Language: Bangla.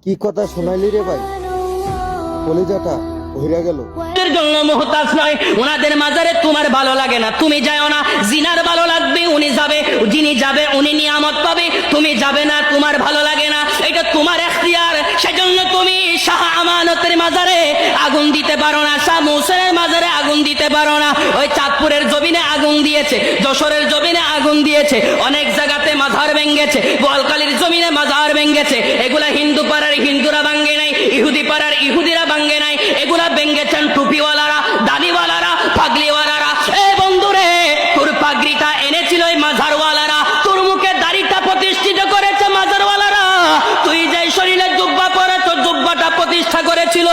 কি কথা শোনাইলি রে ভাই, কলিজাটা ভইরা গেল। এর জন্য মুহতাজ নয়, ওনাদের মাজারে তোমার ভালো লাগে না, তুমি যাও না। জিনার ভালো লাগবে, উনি যাবে, যিনি যাবে উনি নিয়ামত পাবে, তুমি যাবে না, তোমার ভালো লাগে না, এটা তোমার এখতিয়ার। সেজন্য তুমি শাহ আমানতের মাজারে আগুন দিতে পারো না, শাহ মুহসিনের মাজারে আগুন দিতে পারো না। ওই চাঁদপুরের জমিনে আগুন দিয়েছে, যশোরের জমিনে আগুন দিয়েছে, অনেক জায়গাতে মাজার ভেঙ্গেছে, বোয়ালখালীর জমিনে মাজার ভেঙ্গেছে। এগুলা হিন্দু পাড়ার হিন্দুরা ভাঙ্গে নাই, ইহুদি পাড়ার ইহুদিরা ভাঙ্গে নাই, এগুলা ভেঙ্গেছেন টুপিওয়ালারা, দাড়িওয়ালারা, পাগড়িওয়ালারা। এ বন্ধুরে, তোর পাগড়িটা এনেছিল এই মাজারওয়ালারা, তোর মুখে দাড়িটা প্রতিষ্ঠিত করেছে মাজারওয়ালারা। তুই যে শরীরে জুব্বা পরে, তোর জুব্বাটা প্রতিষ্ঠা করেছিল